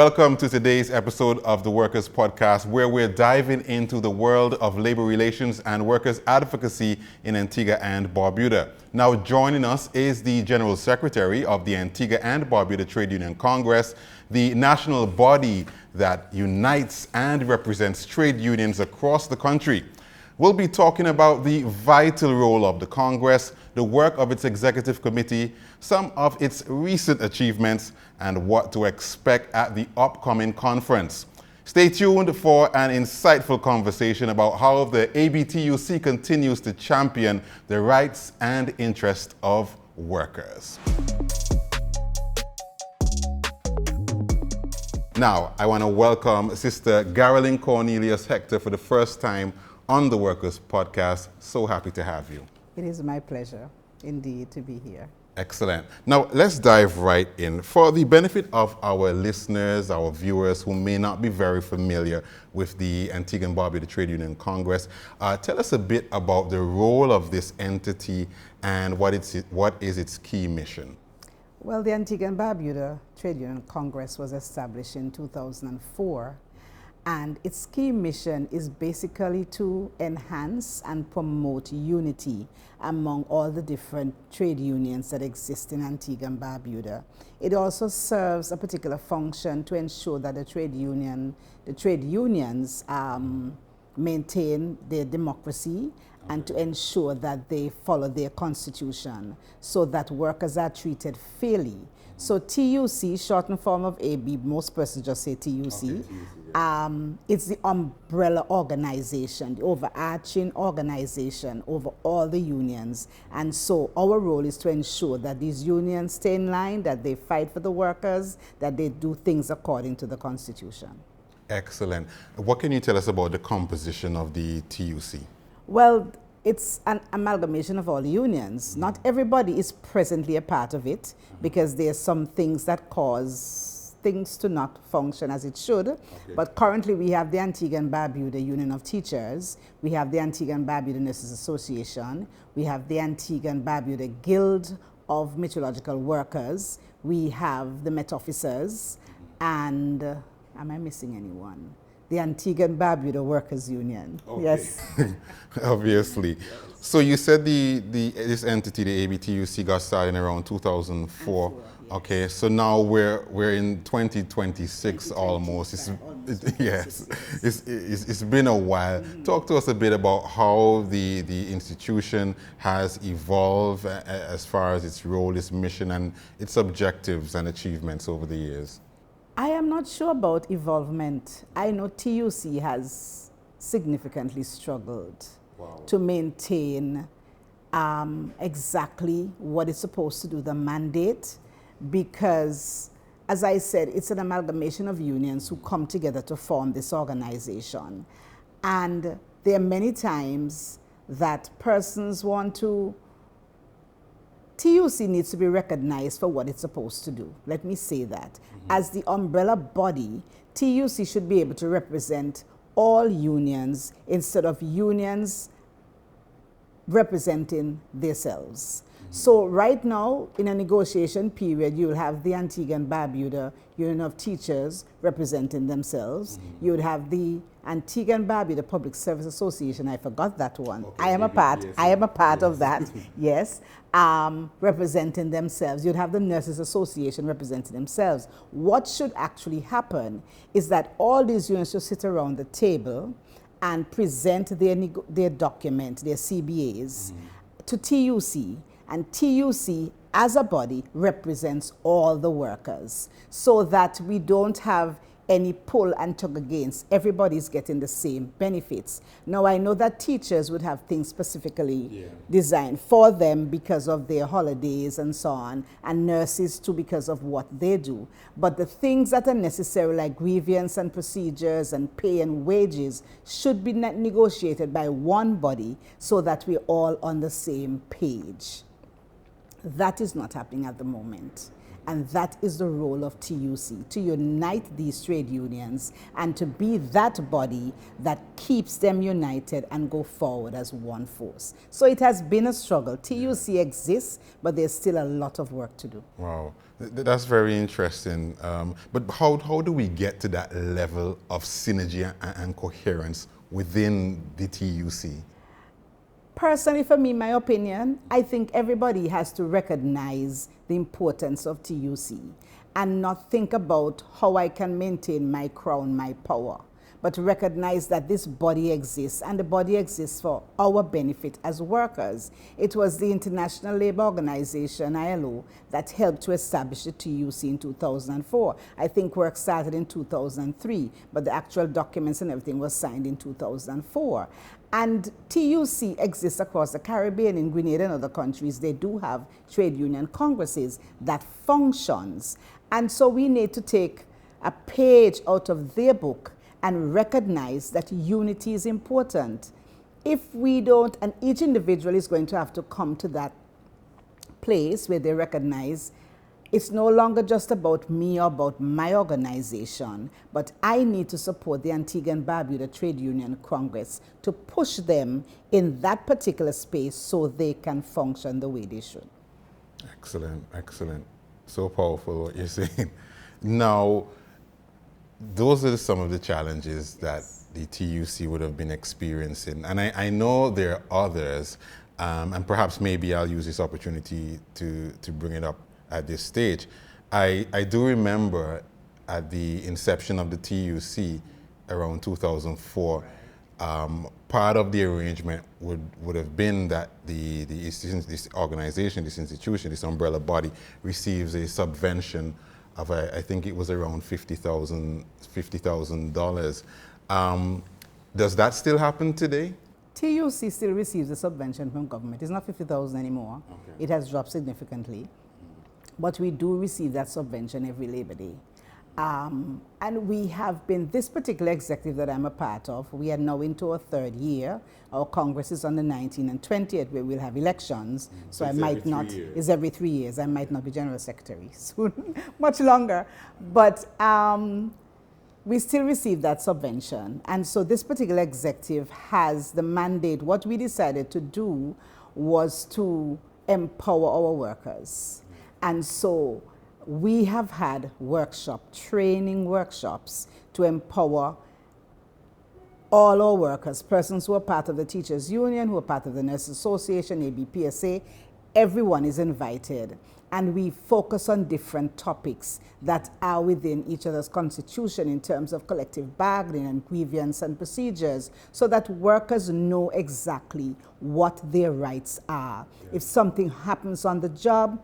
Welcome to today's episode of the Workers Podcast, where we're diving into the world of labor relations and workers' advocacy in Antigua and Barbuda. Now, joining us is the General Secretary of the Antigua and Barbuda Trade Union Congress, the national body that unites and represents trade unions across the country. We'll be talking about the vital role of the Congress, the work of its executive committee, some of its recent achievements, and what to expect at the upcoming conference. Stay tuned for an insightful conversation about how the ABTUC continues to champion the rights and interests of workers. Now, I want to welcome Sister Garalyn Cornelius Hector for the first time on the Workers Podcast. So happy to have you. It is my pleasure, indeed, to be here. Excellent. Now, let's dive right in. For the benefit of our listeners, our viewers who may not be very familiar with the Antigua and Barbuda Trade Union Congress, tell us a bit about the role of this entity and what is its key mission. Well, the Antigua and Barbuda Trade Union Congress was established in 2004. And its key mission is basically to enhance and promote unity among all the different trade unions that exist in Antigua and Barbuda. It also serves a particular function to ensure that the trade unions maintain their democracy and to ensure that they follow their constitution so that workers are treated fairly. So TUC, shortened form of AB, most persons just say TUC. Okay, it's the umbrella organization, the overarching organization over all the unions. And so our role is to ensure that these unions stay in line, that they fight for the workers, that they do things according to the Constitution. Excellent. What can you tell us about the composition of the TUC? Well, it's an amalgamation of all the unions. Not everybody is presently a part of it because there's some things that cause things to not function as it should. Okay. But currently we have the Antigua and Barbuda Union of Teachers, we have the Antigua and Barbuda Nurses Association, we have the Antigua and Barbuda Guild of Meteorological Workers, we have the Met Officers, and am I missing anyone? The Antigua and Barbuda Workers Union. Okay. Yes. Obviously. So you said this entity, the ABTUC, got started in around 2004. Yes. Okay, so now we're in 2026 almost. It's been a while. Mm-hmm. Talk to us a bit about how the institution has evolved as far as its role, its mission, and its objectives and achievements over the years. I am not sure about evolvement. I know TUC has significantly struggled to maintain exactly what it's supposed to do, the mandate, because, as I said, it's an amalgamation of unions who come together to form this organization. And there are many times that persons want to TUC needs to be recognized for what it's supposed to do. Let me say that. Mm-hmm. As the umbrella body, TUC should be able to represent all unions instead of unions representing themselves. Mm-hmm. So right now, in a negotiation period, you'll have the Antigua and Barbuda Union of Teachers representing themselves. Mm-hmm. You would have the Antigua and Barbuda Public Service Association. I forgot that one. Okay, I am a part of that. Yes. Representing themselves. You'd have the Nurses Association representing themselves. What should actually happen is that all these unions should sit around the table and present their document, their CBAs, to TUC. And TUC, as a body, represents all the workers so that we don't have any pull and tug against. Everybody's getting the same benefits. Now, I know that teachers would have things specifically designed for them because of their holidays and so on, and nurses too because of what they do. But the things that are necessary, like grievance and procedures and pay and wages, should be negotiated by one body so that we're all on the same page. That is not happening at the moment. And that is the role of TUC, to unite these trade unions and to be that body that keeps them united and go forward as one force. So it has been a struggle. TUC exists, but there's still a lot of work to do. Wow, that's very interesting. But how do we get to that level of synergy and coherence within the TUC? Personally, for me, my opinion, I think everybody has to recognize the importance of TUC and not think about how I can maintain my crown, my power, but recognize that this body exists, and the body exists for our benefit as workers. It was the International Labour Organization, ILO, that helped to establish the TUC in 2004. I think work started in 2003, but the actual documents and everything was signed in 2004. And TUC exists across the Caribbean, in Grenada and other countries. They do have trade union congresses that functions. And so we need to take a page out of their book and recognize that unity is important. If we don't, and each individual is going to have to come to that place where they recognize it's no longer just about me or about my organization, but I need to support the Antigua and Barbuda Trade Union Congress to push them in that particular space so they can function the way they should. Excellent, excellent. So powerful what you're saying. Now, those are some of the challenges that the TUC would have been experiencing. And I know there are others, and perhaps maybe I'll use this opportunity to bring it up at this stage. I do remember at the inception of the TUC around 2004, part of the arrangement would have been that this organization, this institution, this umbrella body receives a subvention of, I think it was around $50,000. Does that still happen today? TUC still receives a subvention from government. It's not 50,000 anymore. Okay. It has dropped significantly. But we do receive that subvention every Labor Day. And we have been, this particular executive that I'm a part of, we are now into our third year. Our Congress is on the 19th and 20th where we'll have elections. So I might not, it's every 3 years. I might not be General Secretary soon, much longer. But we still receive that subvention. And so this particular executive has the mandate. What we decided to do was to empower our workers. And so we have had training workshops to empower all our workers, persons who are part of the Teachers Union, who are part of the Nurses Association, ABPSA. Everyone is invited. And we focus on different topics that are within each other's constitution in terms of collective bargaining and grievance and procedures, so that workers know exactly what their rights are. Yeah. If something happens on the job,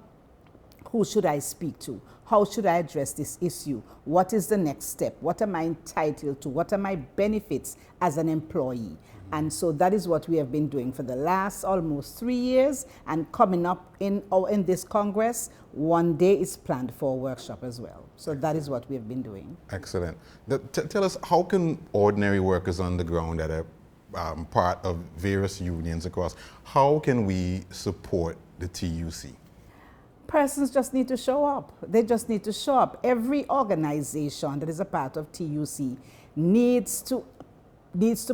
who should I speak to? How should I address this issue? What is the next step? What am I entitled to? What are my benefits as an employee? And so that is what we have been doing for the last almost 3 years. And coming up in this Congress, one day is planned for a workshop as well. So that is what we have been doing. Excellent. Tell us, how can ordinary workers on the ground that are part of various unions across, how can we support the TUC? Persons just need to show up. They just need to show up. Every organization that is a part of TUC needs to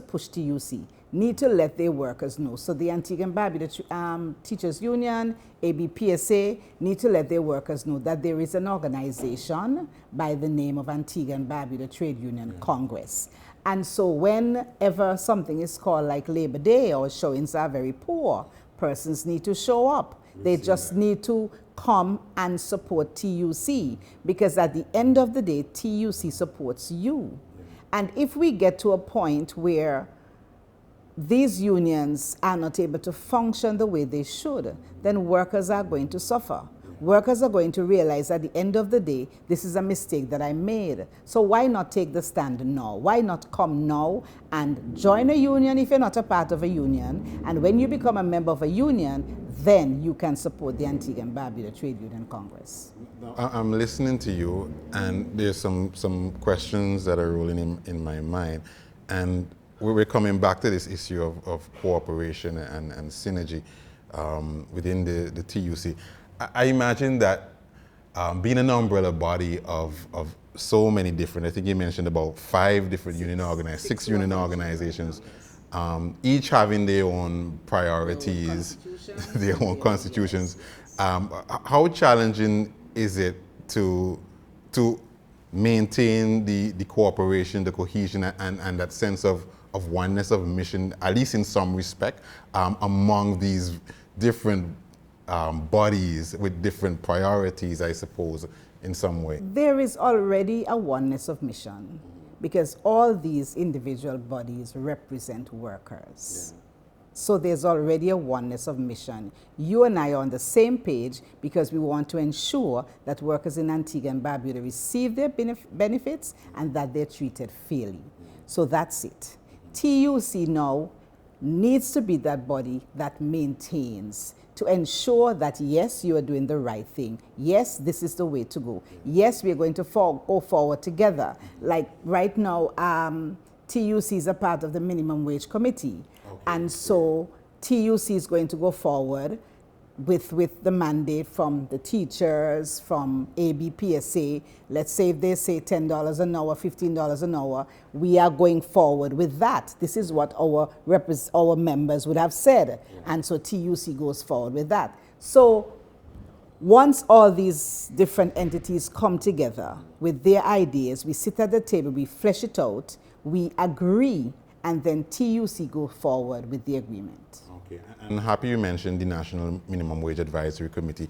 push TUC, need to let their workers know. So the Antigua and Barbuda Teachers Union, ABPSA, need to let their workers know that there is an organization by the name of Antigua and Barbuda Trade Union Congress. And so whenever something is called like Labor Day or showings are very poor, persons need to show up. They just need to come and support TUC, because at the end of the day, TUC supports you. And if we get to a point where these unions are not able to function the way they should, then workers are going to suffer. Workers are going to realize at the end of the day, this is a mistake that I made. So why not take the stand now? Why not come now and join a union if you're not a part of a union? And when you become a member of a union, then you can support the Antigua and Barbuda Trade Union Congress. I'm listening to you, and there's some questions that are rolling in my mind. And we're coming back to this issue of cooperation and synergy within the TUC. I imagine that being an umbrella body of so many different, I think you mentioned about 5 different six union organizations, each having their own priorities, their own constitutions. How challenging is it to maintain the cooperation, the cohesion, and that sense of oneness of mission, at least in some respect, among these different bodies with different priorities, I suppose, in some way? There is already a oneness of mission because all these individual bodies represent workers. Yeah. So there's already a oneness of mission. You and I are on the same page because we want to ensure that workers in Antigua and Barbuda receive their benefits and that they're treated fairly. So that's it. TUC now needs to be that body that maintains, to ensure that yes, you are doing the right thing. Yes, this is the way to go. Yes, we're going to go forward together. Like right now, TUC is a part of the Minimum Wage Committee. Okay. And so TUC is going to go forward with the mandate from the teachers, from ABPSA. Let's say if they say $10 an hour, $15 an hour, we are going forward with that. This is what our members would have said. Yeah. And so TUC goes forward with that. So once all these different entities come together with their ideas, we sit at the table, we flesh it out, we agree, and then TUC go forward with the agreement. Okay, and happy you mentioned the National Minimum Wage Advisory Committee.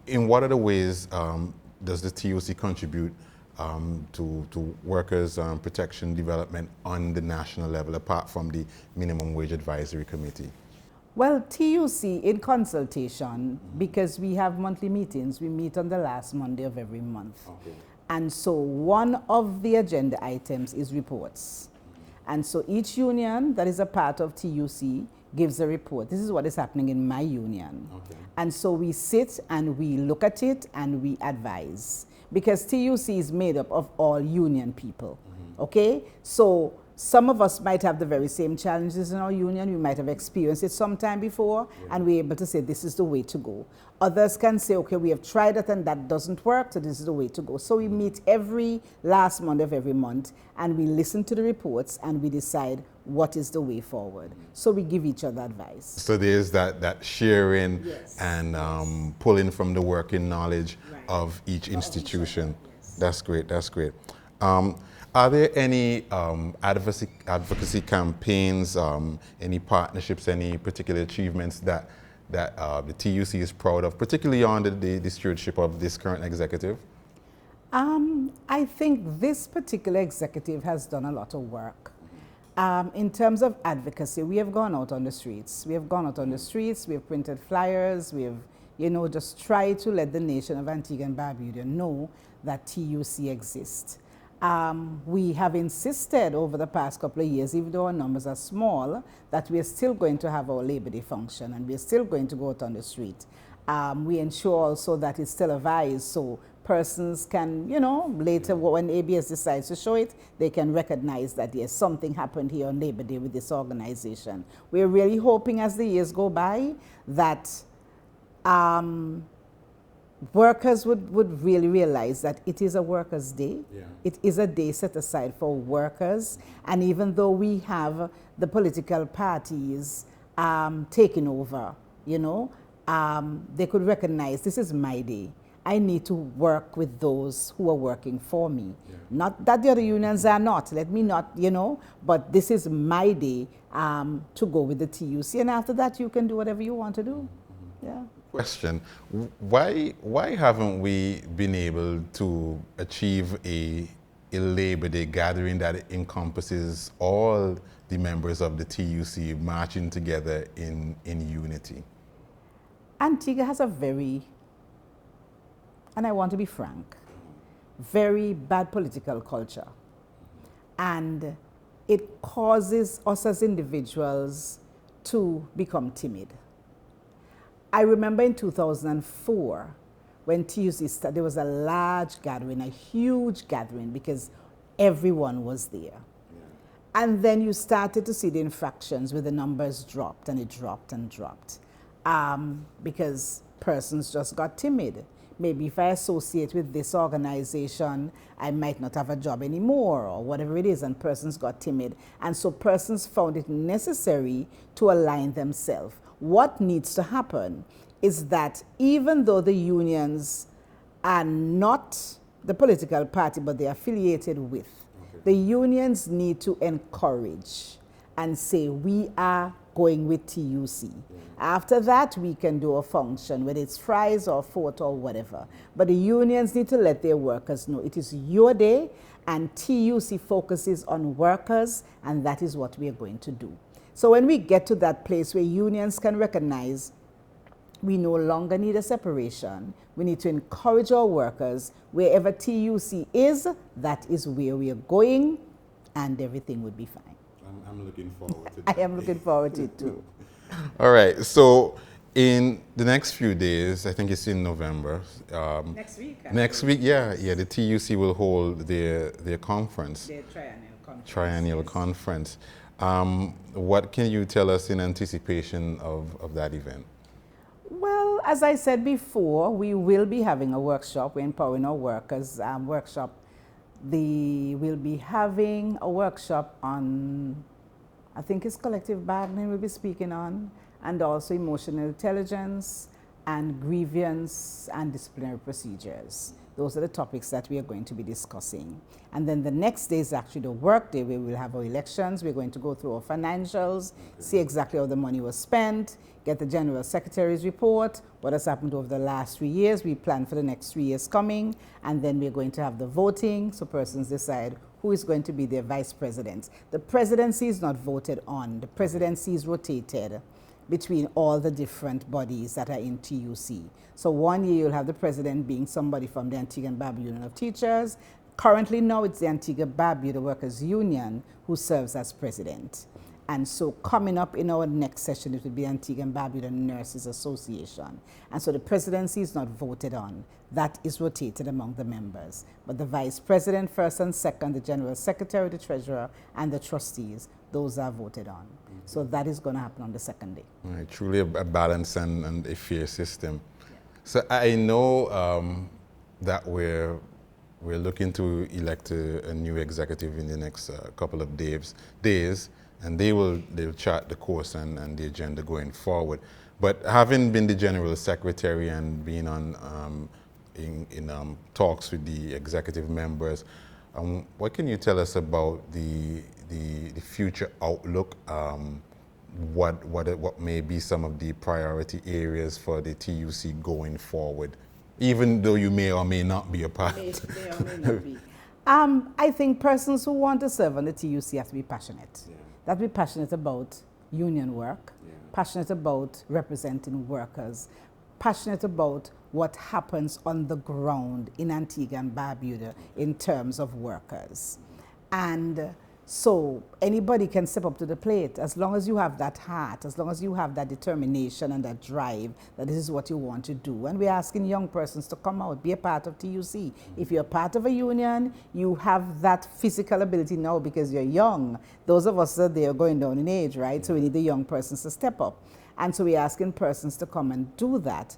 In what other ways does the TUC contribute to workers' protection development on the national level, apart from the Minimum Wage Advisory Committee? Well, TUC in consultation, because we have monthly meetings, we meet on the last Monday of every month. Okay. And so one of the agenda items is reports. And so each union that is a part of TUC gives a report. This is what is happening in my union. Okay. And so we sit and we look at it and we advise. Because TUC is made up of all union people, okay? So some of us might have the very same challenges in our union. We might have experienced it sometime before, and we're able to say this is the way to go. Others can say, okay, we have tried it and that doesn't work, so this is the way to go. So we meet every last Monday of every month, and we listen to the reports, and we decide what is the way forward. So we give each other advice. So there's that sharing, yes, and pulling from the working knowledge, right, of each institution. Yes. That's great, that's great. Are there any advocacy campaigns, any partnerships, any particular achievements that the TUC is proud of, particularly under the stewardship of this current executive? I think this particular executive has done a lot of work. In terms of advocacy, we have gone out on the streets. We have gone out on the streets, we have printed flyers, we have, just tried to let the nation of Antigua and Barbuda know that TUC exists. We have insisted over the past couple of years, even though our numbers are small, that we are still going to have our Labor Day function and we are still going to go out on the street. We ensure also that it's televised so persons can, later when ABS decides to show it, they can recognize that yes, something happened here on Labor Day with this organization. We're really hoping as the years go by that workers would really realize that it is a workers' day. Yeah. It is a day set aside for workers. And even though we have the political parties taking over, they could recognize this is my day. I need to work with those who are working for me. Yeah. Not that the other unions are not. Let me not, but this is my day to go with the TUC. And after that, you can do whatever you want to do. Mm-hmm. Yeah. Question, why haven't we been able to achieve a Labor Day gathering that encompasses all the members of the TUC marching together in unity? Antigua has a very, and I want to be frank, very bad political culture. And it causes us as individuals to become timid. I remember in 2004, when TUC started, there was a large gathering, a huge gathering, because everyone was there. Yeah. And then you started to see the infractions where the numbers dropped, and it dropped and dropped, because persons just got timid, maybe if I associate with this organization, I might not have a job anymore, or whatever it is, and persons got timid. And so persons found it necessary to align themselves. What needs to happen is that even though the unions are not the political party, but they're affiliated with, the unions need to encourage and say, we are going with TUC. After that, we can do a function, whether it's fries or fort or whatever. But the unions need to let their workers know it is your day, and TUC focuses on workers, and that is what we are going to do. So when we get to that place where unions can recognize we no longer need a separation, we need to encourage our workers, wherever TUC is, that is where we are going, and everything would be fine. I'm looking forward to that. I am looking forward to it too. All right, so in the next few days, I think it's in November. Next week? Next week, yeah, the TUC will hold their conference. Their triennial conference. Triennial conference. What can you tell us in anticipation of that event? Well, as I said before, we will be having a workshop. We're empowering our workers workshop. We'll be having a workshop on, I think it's collective bargaining we'll be speaking on, and also emotional intelligence and grievance and disciplinary procedures. Those are the topics that we are going to be discussing. And then the next day is actually the work day where we'll have our elections. We're going to go through our financials, see exactly how the money was spent, get the General Secretary's report, what has happened over the last 3 years. We plan for the next 3 years coming, and then we're going to have the voting so persons decide who is going to be their vice president. The presidency is not voted on. The presidency is rotated between all the different bodies that are in TUC. So 1 year you'll have the president being somebody from the Antigua Barbuda Union of Teachers. Currently now it's the Antigua Barbuda Workers Union who serves as president. And so coming up in our next session, it will be Antigua Barbuda Nurses Association. And so the presidency is not voted on. That is rotated among the members. But the vice president, first and second, the general secretary, the treasurer, and the trustees, those are voted on. So that is going to happen on the second day. All right, truly a balanced and a fair system. Yeah. So I know that we're looking to elect a new executive in the next couple of days, and they'll chart the course and the agenda going forward. But having been the general secretary and being on in talks with the executive members, what can you tell us about the future outlook? What may be some of the priority areas for the TUC going forward, even though you may or may not be a part? May or may not be. I think persons who want to serve on the TUC have to be passionate. Yeah. They have to be passionate about union work, passionate about representing workers, passionate about what happens on the ground in Antigua and Barbuda in terms of workers. And so anybody can step up to the plate as long as you have that heart, as long as you have that determination and that drive that this is what you want to do. And we're asking young persons to come out, be a part of TUC. If you're part of a union, you have that physical ability now because you're young. Those of us that they are going down in age, right? So we need the young persons to step up. And so we're asking persons to come and do that.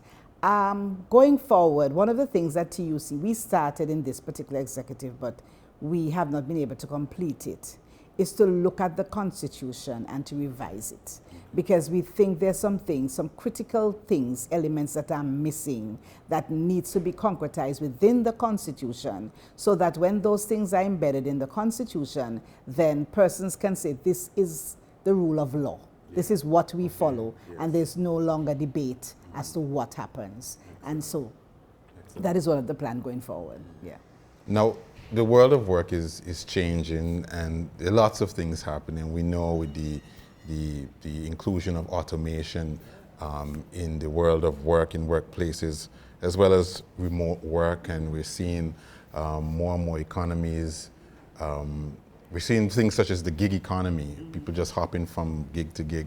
Going forward, one of the things that TUC, we started in this particular executive, but we have not been able to complete it, is to look at the Constitution and to revise it. Because we think there's some things, some critical things, elements that are missing that needs to be concretized within the Constitution so that when those things are embedded in the Constitution, then persons can say this is the rule of law. This is what we follow, and there's no longer debate as to what happens. And so that is one of the plan going forward. Yeah. Now, the world of work is changing, and there are lots of things happening. We know with the inclusion of automation in the world of work, in workplaces, as well as remote work, and we're seeing more and more economies. We're seeing things such as the gig economy, people just hopping from gig to gig.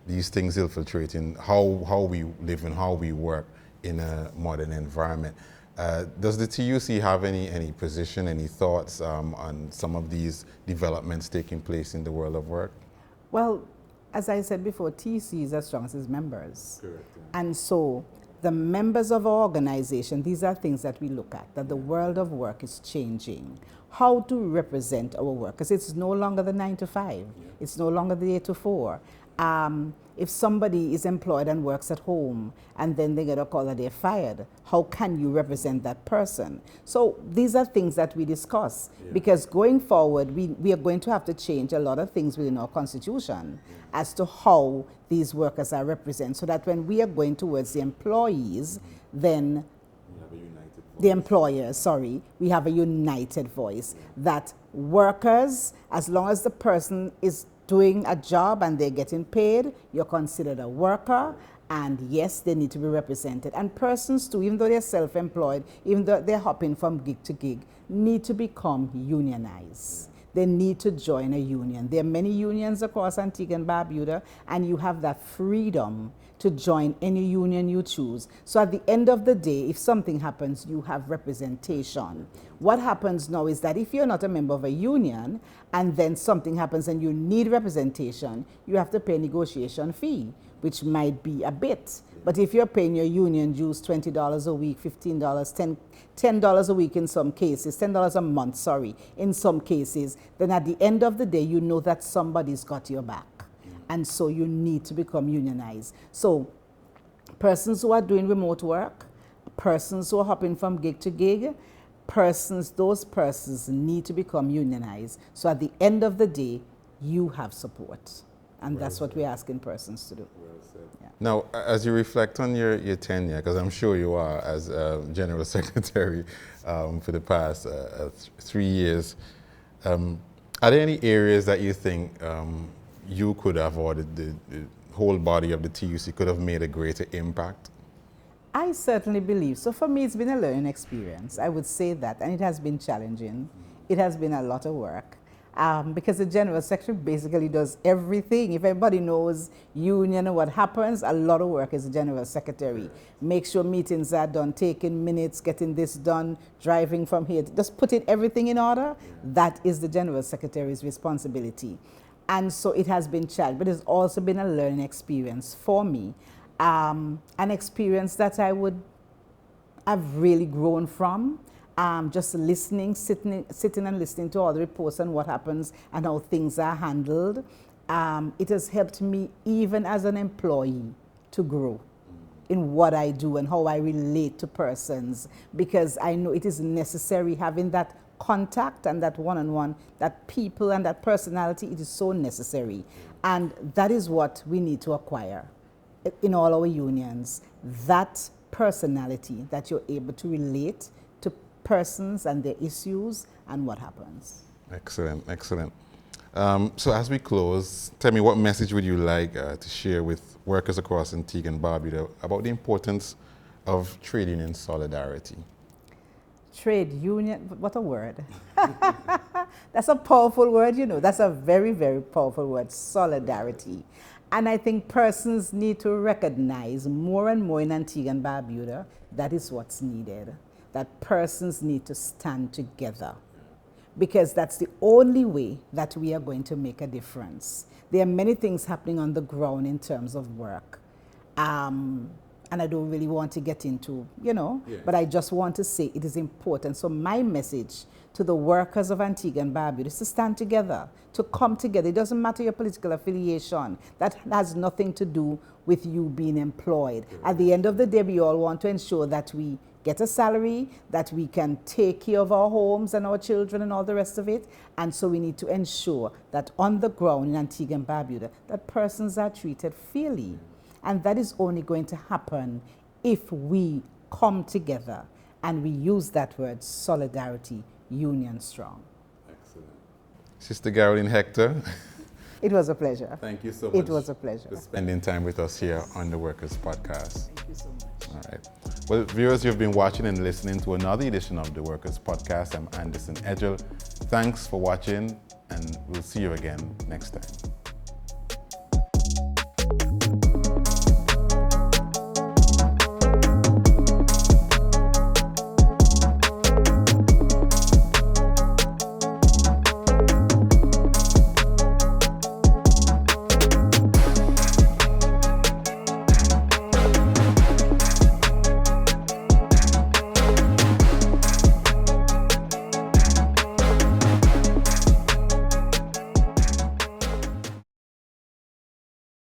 These things infiltrating how we live and how we work in a modern environment. Does the TUC have any position, any thoughts on some of these developments taking place in the world of work? Well, as I said before, TUC is as strong as its members. Correct. And so the members of our organization, these are things that we look at, that the world of work is changing. How to represent our workers. It's no longer the 9 to 5. It's no longer the 8 to 4. If somebody is employed and works at home and then they get a call that they're fired, how can you represent that person? So these are things that we discuss because going forward, we are going to have to change a lot of things within our constitution as to how these workers are represented so that when we are going towards the employees, then the employers, sorry, we have a united voice that workers, as long as the person is doing a job and they're getting paid, you're considered a worker, and yes, they need to be represented. And persons too, even though they're self-employed, even though they're hopping from gig to gig, need to become unionized. They need to join a union. There are many unions across Antigua and Barbuda, and you have that freedom to join any union you choose. So at the end of the day, if something happens, you have representation. What happens now is that if you're not a member of a union and then something happens and you need representation, you have to pay a negotiation fee, which might be a bit. But if you're paying your union dues $20 a week, $15, $10 a week in some cases, $10 a month, sorry, in some cases, then at the end of the day, you know that somebody's got your back. And so you need to become unionized. So persons who are doing remote work, persons who are hopping from gig to gig, those persons need to become unionized. So at the end of the day, you have support. And that's what we're asking persons to do. Yeah. Now, as you reflect on your tenure, because I'm sure you are as General Secretary for the past 3 years, are there any areas that you think you could have, or the whole body of the TUC could have made a greater impact? I certainly believe so. For me, it's been a learning experience. I would say that, and it has been challenging. It has been a lot of work because the General Secretary basically does everything. If everybody knows union and what happens, a lot of work as a General Secretary. Make sure meetings are done, taking minutes, getting this done, driving from here, just putting everything in order. That is the General Secretary's responsibility. And so it has been challenging, but it's also been a learning experience for me. An experience that I've really grown from. Just listening, sitting and listening to all the reports on what happens and how things are handled. It has helped me even as an employee to grow in what I do and how I relate to persons, because I know it is necessary having that contact and that one-on-one, that people and that personality. It is so necessary, and that is what we need to acquire in all our unions, that personality, that you're able to relate to persons and their issues and what happens. Excellent, excellent. So as we close, tell me, what message would you like to share with workers across Antigua and Barbuda about the importance of trade union solidarity? Trade union, what a word. That's a powerful word, you know. That's a very, very powerful word, solidarity. And I think persons need to recognize more and more in Antigua and Barbuda that is what's needed, that persons need to stand together, because that's the only way that we are going to make a difference. There are many things happening on the ground in terms of work. And I don't really want to get into, but I just want to say it is important. So my message to the workers of Antigua and Barbuda is to stand together, to come together. It doesn't matter your political affiliation. That has nothing to do with you being employed. At the end of the day, we all want to ensure that we get a salary, that we can take care of our homes and our children and all the rest of it. And so we need to ensure that on the ground in Antigua and Barbuda, that persons are treated fairly. And that is only going to happen if we come together and we use that word, solidarity, union strong. Excellent. Sister Caroline Hector. It was a pleasure. Thank you so much. It was a pleasure. For spending time with us here on the Workers Podcast. Thank you so much. All right. Well, viewers, you've been watching and listening to another edition of the Workers Podcast. I'm Anderson Edgel. Thanks for watching, and we'll see you again next time.